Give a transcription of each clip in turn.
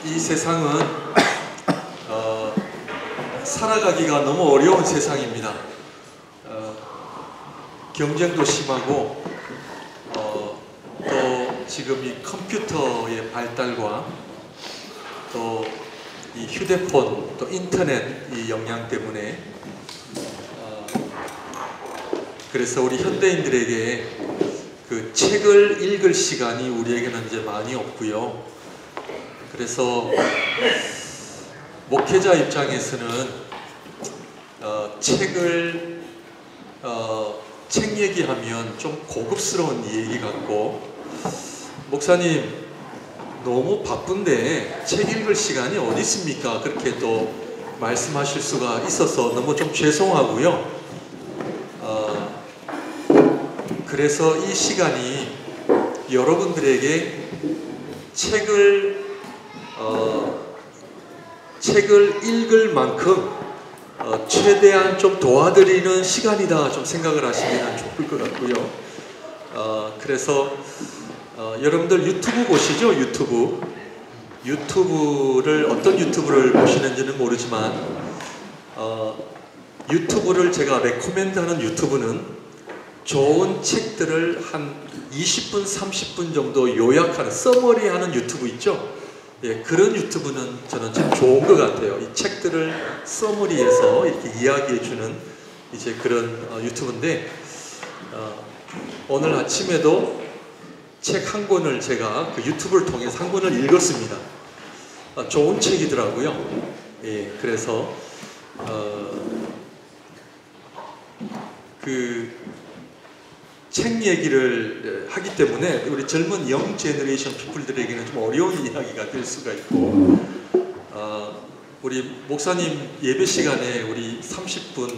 이 세상은 살아가기가 너무 어려운 세상입니다. 경쟁도 심하고 또 지금 이 컴퓨터의 발달과 또 이 휴대폰 또 인터넷 이 영향 때문에 그래서 우리 현대인들에게 그 책을 읽을 시간이 우리에게는 이제 많이 없고요. 그래서 목회자 입장에서는 책 얘기하면 좀 고급스러운 얘기 같고, 목사님 너무 바쁜데 책 읽을 시간이 어디 있습니까? 그렇게 또 말씀하실 수가 있어서 너무 좀 죄송하고요. 그래서 이 시간이 여러분들에게 책을 읽을 만큼 최대한 좀 도와드리는 시간이다 좀 생각을 하시면 좋을 것 같고요. 그래서 여러분들 유튜브 보시죠? 유튜브를 어떤 유튜브를 보시는지는 모르지만 유튜브를 제가 레코멘드하는 유튜브는 좋은 책들을 한 20분, 30분 정도 요약하는 서머리하는 유튜브 있죠? 예, 그런 유튜브는 저는 참 좋은 것 같아요. 이 책들을 서머리해서 이렇게 이야기해주는 이제 그런 유튜브인데 오늘 아침에도 책 한 권을 제가 그 유튜브를 통해서 한 권을 읽었습니다. 좋은 책이더라고요. 예, 그래서 그 책 얘기를 하기 때문에 우리 젊은 영 제너레이션 피플들에게는 좀 어려운 이야기가 될 수가 있고, 우리 목사님 예배 시간에 우리 30분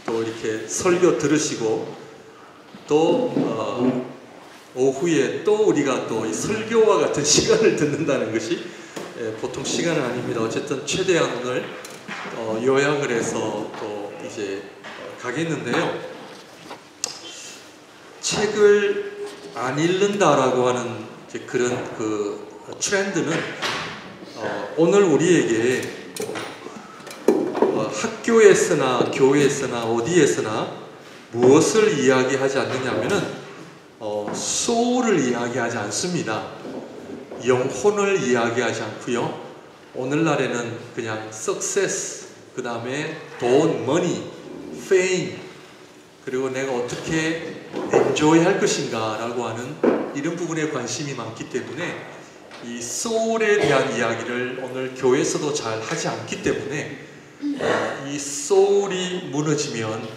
또 이렇게 설교 들으시고 또 오후에 또 우리가 또 이 설교와 같은 시간을 듣는다는 것이 보통 시간은 아닙니다. 어쨌든 최대한 오늘 요약을 해서 또 이제 가겠는데요. 책을 안 읽는다라고 하는 그런 그 트렌드는 오늘 우리에게 학교에서나 교회에서나 어디에서나 무엇을 이야기하지 않느냐면은 소울을 이야기하지 않습니다. 영혼을 이야기하지 않고요. 오늘날에는 그냥 success, 그 다음에 돈, money, fame, 그리고 내가 어떻게 enjoy 할 것인가 라고 하는 이런 부분에 관심이 많기 때문에 이 소울에 대한 이야기를 오늘 교회에서도 잘 하지 않기 때문에 이 소울이 무너지면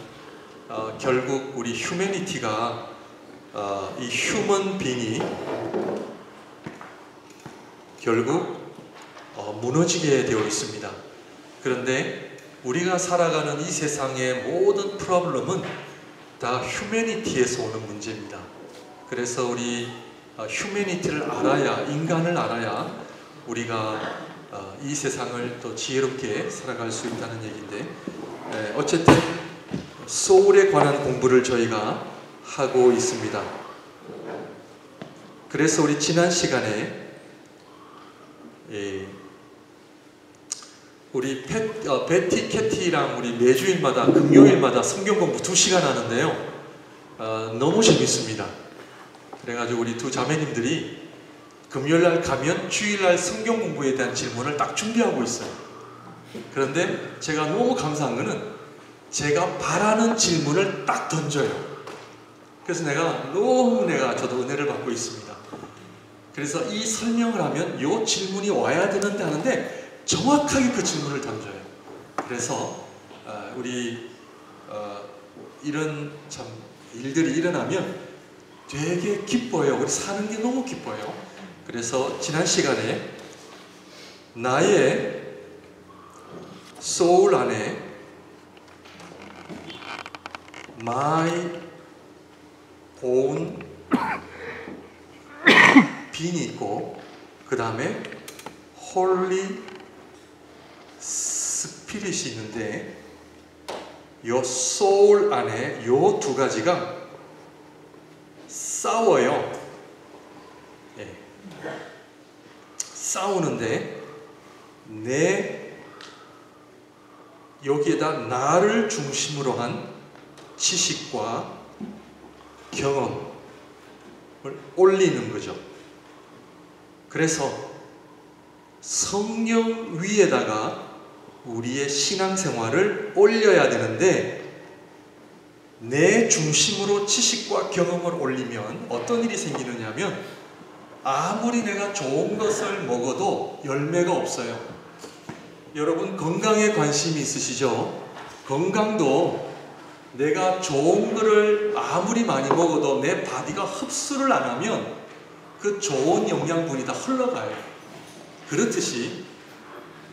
결국 우리 휴머니티가 이 휴먼 빙이 결국 무너지게 되어 있습니다. 그런데 우리가 살아가는 이 세상의 모든 프로블럼은 다 휴머니티에서 오는 문제입니다. 그래서 우리 휴머니티를 알아야, 인간을 알아야 우리가 이 세상을 또 지혜롭게 살아갈 수 있다는 얘기인데, 어쨌든 소울에 관한 공부를 저희가 하고 있습니다. 그래서 우리 지난 시간에 우리 베티 캐티랑 우리 매주일마다 금요일마다 성경 공부 2시간 하는데요. 너무 재밌습니다. 그래가지고 우리 두 자매님들이 금요일날 가면 주일날 성경 공부에 대한 질문을 딱 준비하고 있어요. 그런데 제가 너무 감사한 거는 제가 바라는 질문을 딱 던져요. 그래서 저도 은혜를 받고 있습니다. 그래서 이 설명을 하면 이 질문이 와야 되는데 하는데 정확하게 그 질문을 던져요. 그래서 우리 이런 참 일들이 일어나면 되게 기뻐요. 우리 사는 게 너무 기뻐요. 그래서 지난 시간에 나의 소울 안에 my 본 빈이 있고 그 다음에 홀리 스피릿이 있는데 요 소울 안에 요 두 가지가 싸워요. 싸우는데 여기에다 나를 중심으로 한 지식과 경험을 올리는 거죠. 그래서 성령 위에다가 우리의 신앙생활을 올려야 되는데, 내 중심으로 지식과 경험을 올리면 어떤 일이 생기느냐 하면, 아무리 내가 좋은 것을 먹어도 열매가 없어요. 여러분 건강에 관심이 있으시죠? 건강도 내가 좋은 거를 아무리 많이 먹어도 내 바디가 흡수를 안 하면 그 좋은 영양분이 다 흘러가요. 그렇듯이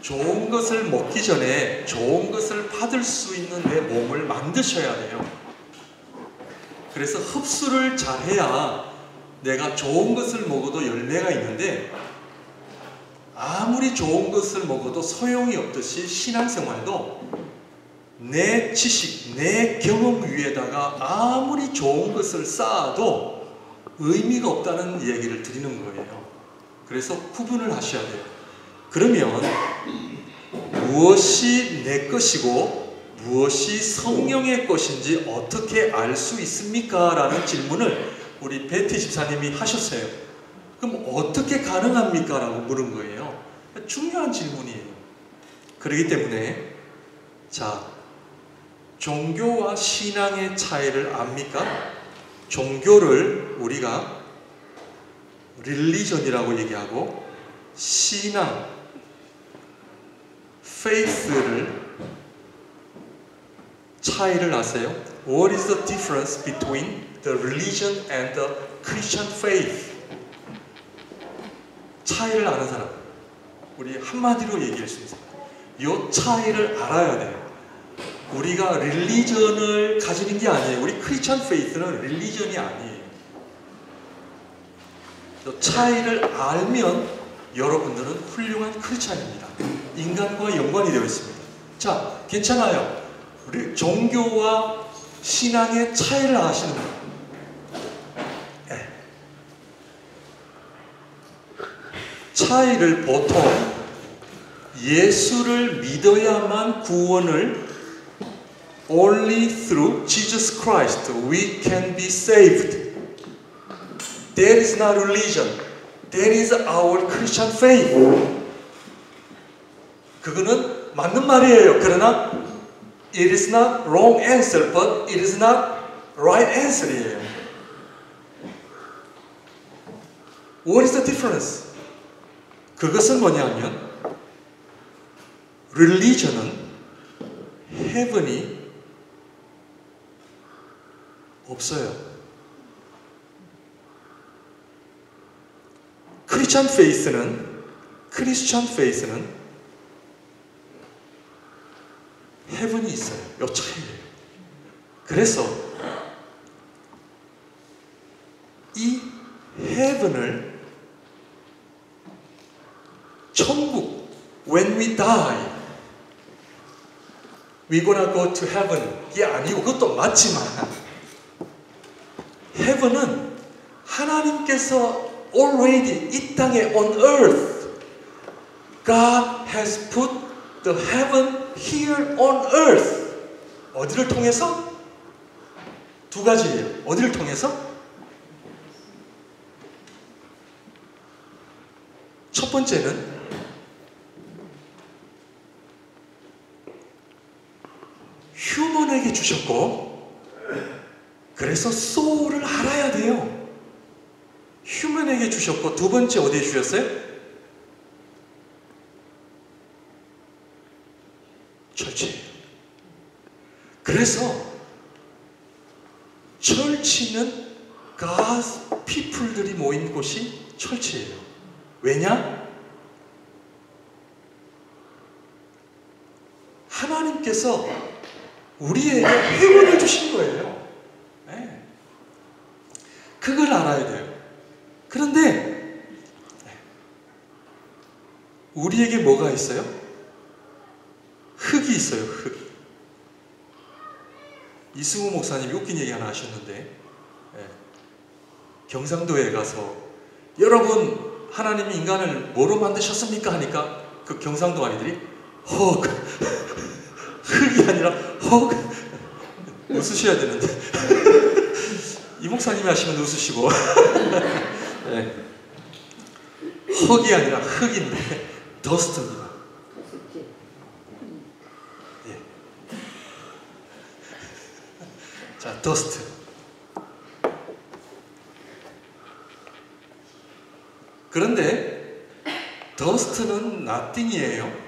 좋은 것을 먹기 전에 좋은 것을 받을 수 있는 내 몸을 만드셔야 돼요. 그래서 흡수를 잘해야 내가 좋은 것을 먹어도 열매가 있는데, 아무리 좋은 것을 먹어도 소용이 없듯이 신앙생활도 내 지식, 내 경험 위에다가 아무리 좋은 것을 쌓아도 의미가 없다는 얘기를 드리는 거예요. 그래서 구분을 하셔야 돼요. 그러면 무엇이 내 것이고 무엇이 성령의 것인지 어떻게 알 수 있습니까? 라는 질문을 우리 베티 집사님이 하셨어요. 그럼 어떻게 가능합니까? 라고 물은 거예요. 중요한 질문이에요. 그렇기 때문에 자, 종교와 신앙의 차이를 압니까? 종교를 우리가 릴리전이라고 얘기하고, 신앙, faith를 차이를 아세요? What is the difference between the religion and the Christian faith? 차이를 아는 사람, 우리 한마디로 얘기할 수 있습니다. 이 차이를 알아야 돼요. 우리가 릴리전을 가지는 게 아니에요. 우리 크리스천 페이스는 릴리전이 아니에요. 이 차이를 알면 여러분들은 훌륭한 크리스천입니다. 인간과 연관이 되어 있습니다. 자, 괜찮아요. 우리 종교와 신앙의 차이를 아시는 분. 차이를 보통 예수를 믿어야만 구원을, only through Jesus Christ we can be saved. That is not religion. That is our Christian faith. 그거는 맞는 말이에요. 그러나 it is not wrong answer, but it is not right answer이에요. What is the difference? 그것은 뭐냐면, religion은 heaven이 없어요. 크리스천 페이스는 heaven이 있어요. 요 차이예요. 그래서 이 heaven을 천국, when we die, we're gonna go to heaven, 이게 아니고, 그것도 맞지만 heaven은 하나님께서 already 이 땅에 on earth, God has put the heaven here on earth. 어디를 통해서? 두 가지예요. 어디를 통해서? 첫 번째는 휴먼에게 주셨고, 그래서 소울을 알아야 돼요. 휴먼에게 주셨고, 두 번째 어디에 주셨어요? 철치예요. 그래서 철치는 God's people들이 모인 곳이 철치예요. 왜냐? 하나님께서 우리에게 회원을 주신 거예요. 네. 그걸 알아야 돼요. 그런데 우리에게 뭐가 있어요? 흙이 있어요. 흙. 이승우 목사님이 웃긴 얘기 하나 하셨는데, 경상도에 가서 여러분 하나님이 인간을 뭐로 만드셨습니까? 하니까 그 경상도 아이들이 헉 흑이 아니라 헉 웃으셔야 되는데 이 목사님이 하시면 웃으시고 네. 헉이 아니라 흑인데 더스트입니다. 예. 자, 더스트. 그런데 더스트는 nothing이에요.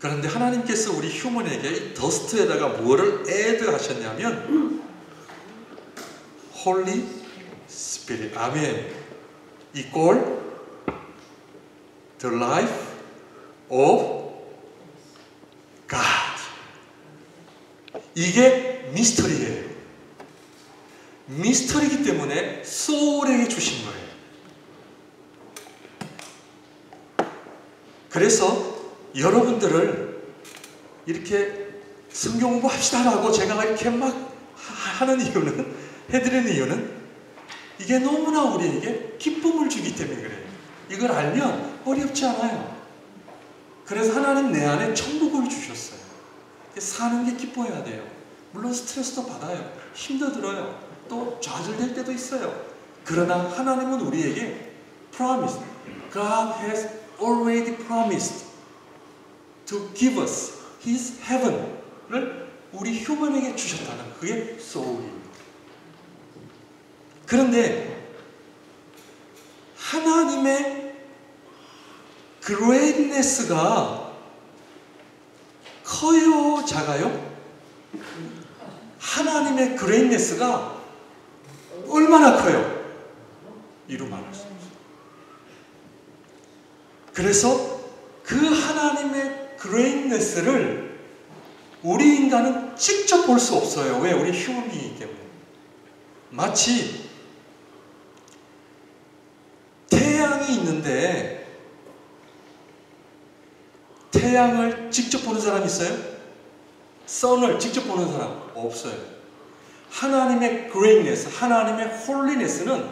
그런데 하나님께서 우리 휴먼에게 이 더스트에다가 뭐를 add 하셨냐면 Holy Spirit, 아멘, equal the life of God. 이게 미스터리예요. 미스터리이기 때문에 소울에게 주신 거예요. 그래서 여러분들을 이렇게 성경 공부합시다라고 제가 이렇게 막 하는 이유는, 해드리는 이유는 이게 너무나 우리에게 기쁨을 주기 때문에 그래요. 이걸 알면 어렵지 않아요. 그래서 하나님 내 안에 천국을 주셨어요. 사는 게 기뻐야 돼요. 물론 스트레스도 받아요. 힘도 들어요. 또 좌절될 때도 있어요. 그러나 하나님은 우리에게 promise, God has already promised to give us His heaven을 우리 휴먼에게 주셨다는 그게 소울입니다. 그런데 하나님의 greatness가 커요, 작아요? 하나님의 greatness가 얼마나 커요? 이루 말할 수 없어요. 그래서 그 하나님의 greatness를 우리 인간은 직접 볼 수 없어요. 왜? 우리 휴먼이기 때문에. 마치 태양이 있는데 태양을 직접 보는 사람 있어요? 선을 직접 보는 사람 없어요. 하나님의 greatness, 하나님의 holiness는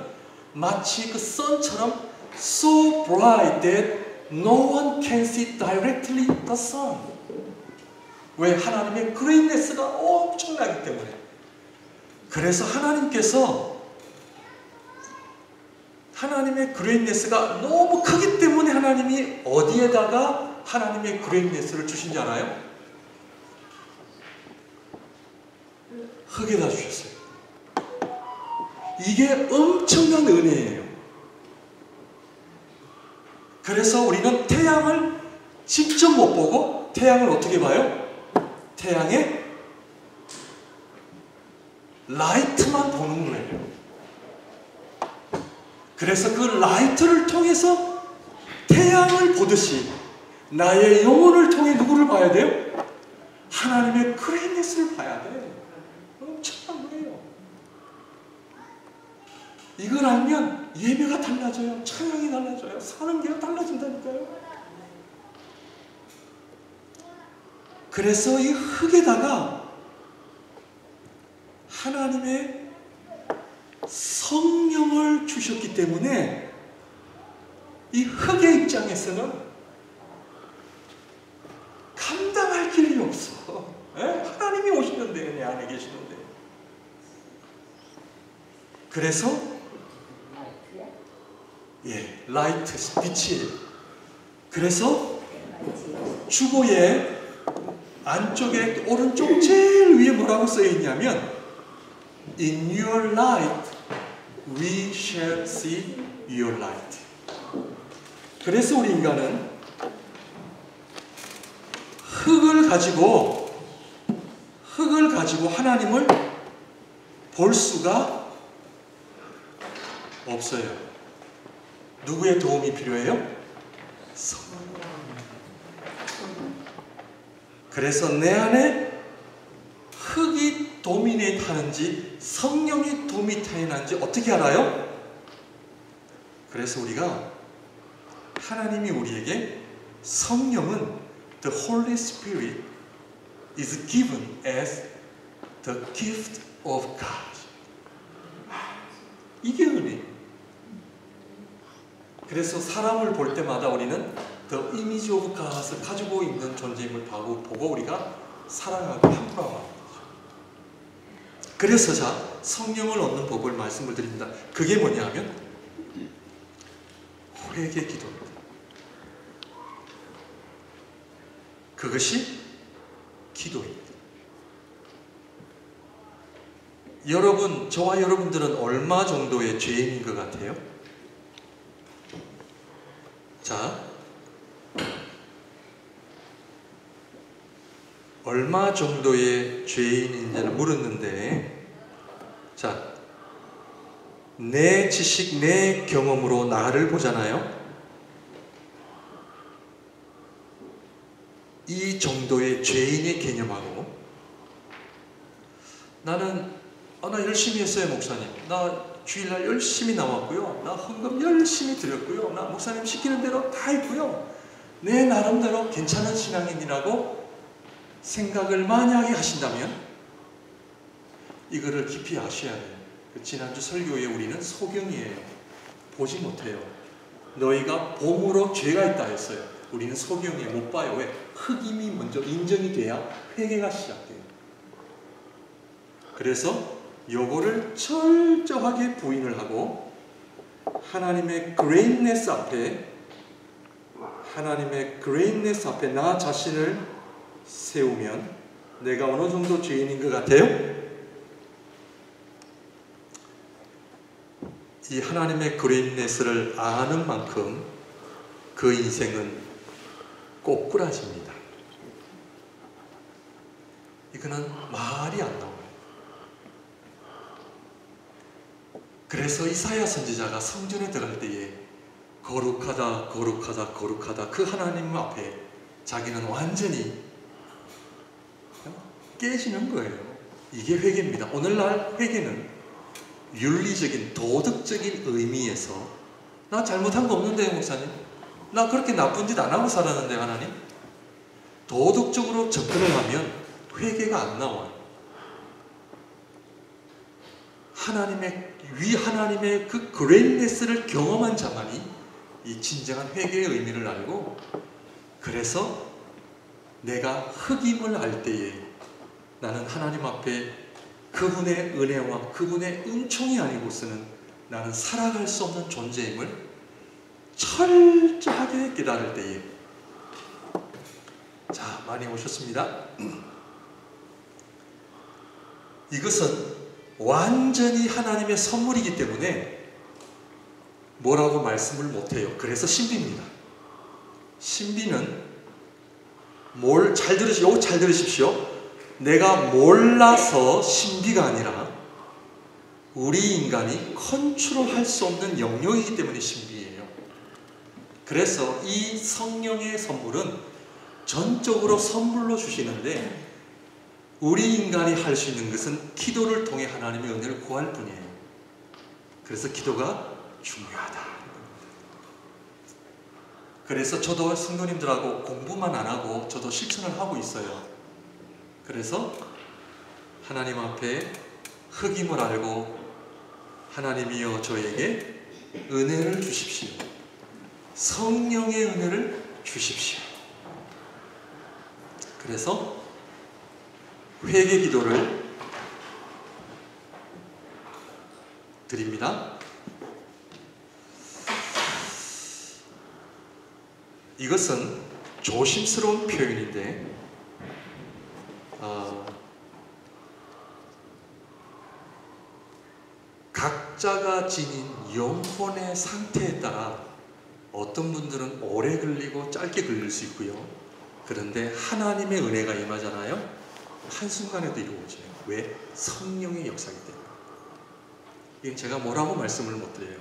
마치 그 선처럼 so bright that no one can see directly the sun. 왜? 하나님의 greatness가 엄청나기 때문에. 그래서 하나님의 greatness가 너무 크기 때문에 하나님이 어디에다가 하나님의 greatness를 주신지 알아요? 흙에다 주셨어요. 이게 엄청난 은혜예요. 그래서 우리는 태양을 직접 못 보고 태양을 어떻게 봐요? 태양의 라이트만 보는 거예요. 그래서 그 라이트를 통해서 태양을 보듯이 나의 영혼을 통해 누구를 봐야 돼요? 하나님의 greatness를 봐야 돼. 엄청난 거예요. 이걸 알면 예배가 달라져요. 찬양이 달라져요. 사는 게 달라진다니까요. 그래서 이 흙에다가 하나님의 성령을 주셨기 때문에 이 흙의 입장에서는 감당할 길이 없어. 하나님이 오시는데, 내 안에 계시는데. 그래서 라이트, 빛이에요. 그래서 주보의 안쪽에 오른쪽 제일 위에 뭐라고 써 있냐면 In your light we shall see your light. 그래서 우리 인간은 흙을 가지고 하나님을 볼 수가 없어요. 누구의 도움이 필요해요? 성령. 그래서 내 안에 흙이 도미네이트 하는지 성령이 도미네이트 하는지 어떻게 알아요? 그래서 우리가 하나님이 우리에게 성령은 The Holy Spirit is given as the gift of God. 이게 은혜. 그래서 사람을 볼 때마다 우리는 The image of God을 가지고 있는 존재임을 보고 우리가 사랑하고 함부로하고 합니다. 그래서 자, 성령을 얻는 법을 말씀을 드립니다. 그게 뭐냐면 회개 기도입니다. 그것이 기도입니다. 여러분, 저와 여러분들은 얼마 정도의 죄인인 것 같아요? 자, 얼마 정도의 죄인인지를 물었는데, 자, 내 지식, 내 경험으로 나를 보잖아요. 이 정도의 죄인의 개념하고 나는 나 열심히 했어요, 목사님. 나 주일날 열심히 나왔고요. 나 헌금 열심히 드렸고요. 나 목사님 시키는 대로 다 했고요. 내 나름대로 괜찮은 신앙인이라고 생각을 만약에 하신다면 이거를 깊이 아셔야 돼요. 지난주 설교에 우리는 소경이에요. 보지 못해요. 너희가 봄으로 죄가 있다 했어요. 우리는 소경이에요. 못 봐요. 왜? 흑임이 먼저 인정이 돼야 회개가 시작돼요. 그래서 요거를 철저하게 부인을 하고 하나님의 그레이트네스 앞에 나 자신을 세우면 내가 어느 정도 죄인인 것 같아요? 이 하나님의 그레이트네스를 아는 만큼 그 인생은 꼬꾸라집니다. 이거는 말이 안 나와요. 그래서 이사야 선지자가 성전에 들어갈 때에 거룩하다 거룩하다 거룩하다 그 하나님 앞에 자기는 완전히 깨지는 거예요. 이게 회개입니다. 오늘날 회개는 윤리적인 도덕적인 의미에서 나 잘못한 거 없는데요, 목사님. 나 그렇게 나쁜 짓 안 하고 살았는데 하나님. 도덕적으로 접근을 하면 회개가 안 나와요. 하나님의 그 그레이트네스를 경험한 자만이 이 진정한 회개의 의미를 알고, 그래서 내가 흑임을 알 때에 나는 하나님 앞에 그분의 은혜와 그분의 은총이 아니고서는 나는 살아갈 수 없는 존재임을 철저하게 깨달을 때에, 자, 많이 오셨습니다. 이것은 완전히 하나님의 선물이기 때문에 뭐라고 말씀을 못해요. 그래서 신비입니다. 신비는 잘 들으십시오. 내가 몰라서 신비가 아니라 우리 인간이 컨트롤할 수 없는 영역이기 때문에 신비예요. 그래서 이 성령의 선물은 전적으로 선물로 주시는데 우리 인간이 할 수 있는 것은 기도를 통해 하나님의 은혜를 구할 뿐이에요. 그래서 기도가 중요하다. 그래서 저도 성도님들하고 공부만 안 하고 저도 실천을 하고 있어요. 그래서 하나님 앞에 흑임을 알고 하나님이여 저에게 은혜를 주십시오. 성령의 은혜를 주십시오. 그래서 회개 기도를 드립니다. 이것은 조심스러운 표현인데 각자가 지닌 영혼의 상태에 따라 어떤 분들은 오래 걸리고 짧게 걸릴 수 있고요. 그런데 하나님의 은혜가 임하잖아요. 한순간에도 이루어져요. 왜? 성령의 역사이기 때문에. 이건 제가 뭐라고 말씀을 못 드려요.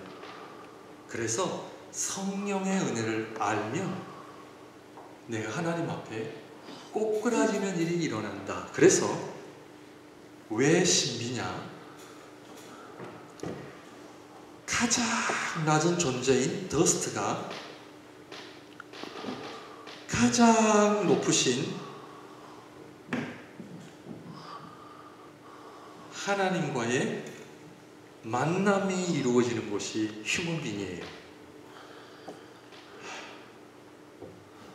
그래서 성령의 은혜를 알면 내가 하나님 앞에 꼬꾸라지는 일이 일어난다. 그래서 왜 신비냐? 가장 낮은 존재인 더스트가 가장 높으신 하나님과의 만남이 이루어지는 곳이 휴먼빙이에요.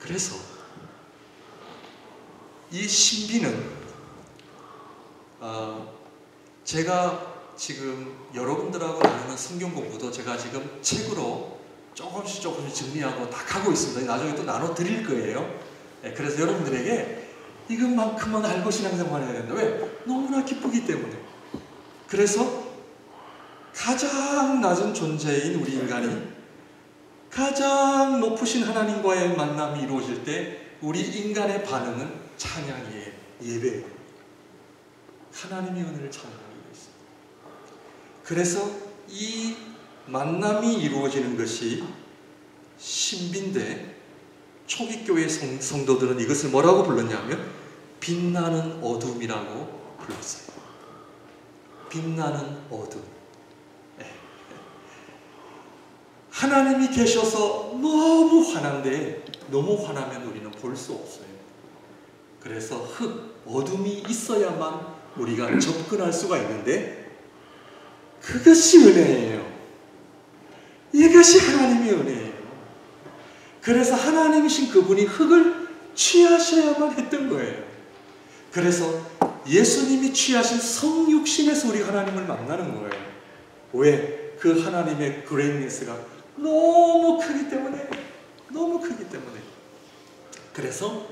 그래서 이 신비는 제가 지금 여러분들하고 나누는 성경 공부도 제가 지금 책으로 조금씩 정리하고 다 가고 있습니다. 나중에 또 나눠 드릴 거예요. 그래서 여러분들에게 이것만큼은 알고 신앙생활을 해야 된다. 왜? 너무나 기쁘기 때문에. 그래서 가장 낮은 존재인 우리 인간이 가장 높으신 하나님과의 만남이 이루어질 때 우리 인간의 반응은 찬양이에요. 예배예요. 하나님의 은혜를 찬양하기 위해서. 그래서 이 만남이 이루어지는 것이 신비인데 초기 교회 성도들은 이것을 뭐라고 불렀냐면 빛나는 어둠이라고 불렀어요. 빛나는 어둠. 하나님이 계셔서 너무 환한데 너무 환하면 우리는 볼 수 없어요. 그래서 어둠이 있어야만 우리가 접근할 수가 있는데 그것이 은혜예요. 이것이 하나님의 은혜예요. 그래서 하나님이신 그분이 흙을 취하셔야만 했던 거예요. 그래서 예수님이 취하신 성육신에서 우리 하나님을 만나는 거예요. 왜? 그 하나님의 그레이니스가 너무 크기 때문에, 너무 크기 때문에. 그래서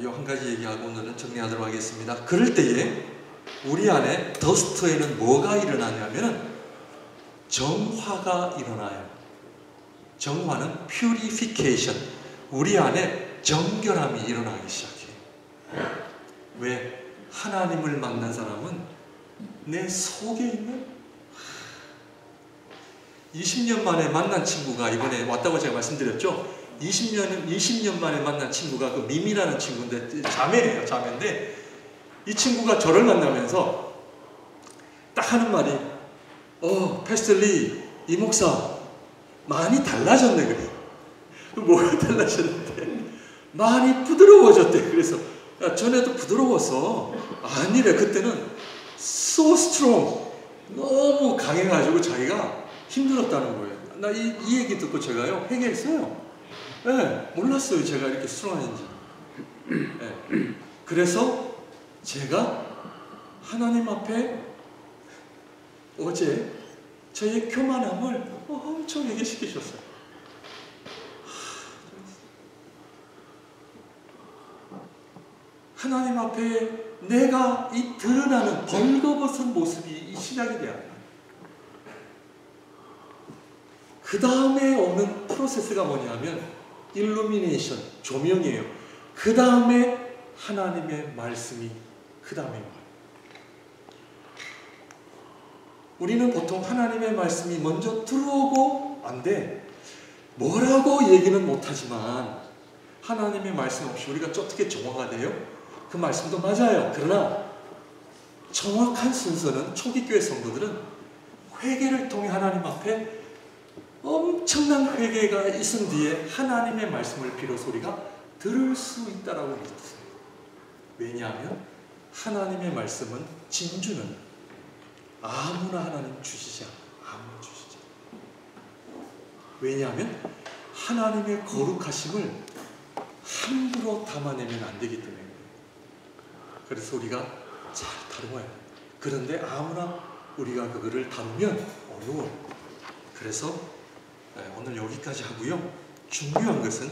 이 한 가지 얘기하고 오늘은 정리하도록 하겠습니다. 그럴 때에 우리 안에 더스트에는 뭐가 일어나냐면 정화가 일어나요. 정화는 purification, 우리 안에 정결함이 일어나기 시작해요. 왜? 하나님을 만난 사람은 내 속에 있는 20년 만에 만난 친구가 이번에 왔다고 제가 말씀드렸죠. 20년 만에 만난 친구가 그 미미라는 친구인데 자매예요. 자매인데 이 친구가 저를 만나면서 딱 하는 말이 패스터 리, 이 목사 많이 달라졌네. 그래. 뭐가 달라졌는데? 많이 부드러워졌대. 그래서 야, 전에도 부드러웠어. 아니래. 그때는 so strong, 너무 강해가지고 자기가 힘들었다는 거예요. 나 이 얘기 듣고 제가요 회개했어요. 네, 몰랐어요. 제가 이렇게 스트롱한지. 네. 그래서 제가 하나님 앞에 어제 저의 교만함을 엄청 얘기시키셨어요. 하나님 앞에 내가 이 드러나는 벌거벗은 모습이 이 시작이 돼야 돼요. 그 다음에 오는 프로세스가 뭐냐면 일루미네이션, 조명이에요. 그 다음에 하나님의 말씀이 그 다음에 와요. 우리는 보통 하나님의 말씀이 먼저 들어오고 안 돼. 뭐라고 얘기는 못하지만 하나님의 말씀 없이 우리가 어떻게 정화가 돼요? 그 말씀도 맞아요. 그러나 정확한 순서는 초기 교회 성도들은 회개를 통해 하나님 앞에 엄청난 회개가 있은 뒤에 하나님의 말씀을 비로소 우리가 들을 수 있다라고 믿었어요. 왜냐하면 하나님의 말씀은 진주는 아무나 하나님 주시지 않아요. 아무나 주시지 않아요. 왜냐하면 하나님의 거룩하심을 함부로 담아내면 안 되기 때문에. 그래서 우리가 잘 다루어야 돼요. 그런데 아무나 우리가 그거를 다루면 어려워요. 그래서 오늘 여기까지 하고요. 중요한 것은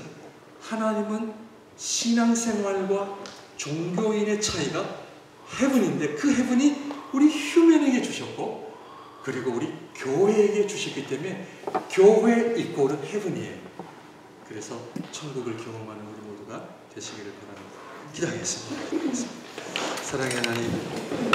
하나님은 신앙생활과 종교인의 차이가 헤븐인데 그 헤븐이 우리 휴면에게 주셨고 그리고 우리 교회에게 주셨기 때문에 교회 이꼴은 헤븐이에요. 그래서 천국을 경험하는 우리 모두가 되시기를 바랍니다. 기도하겠습니다. 사랑의 하나님,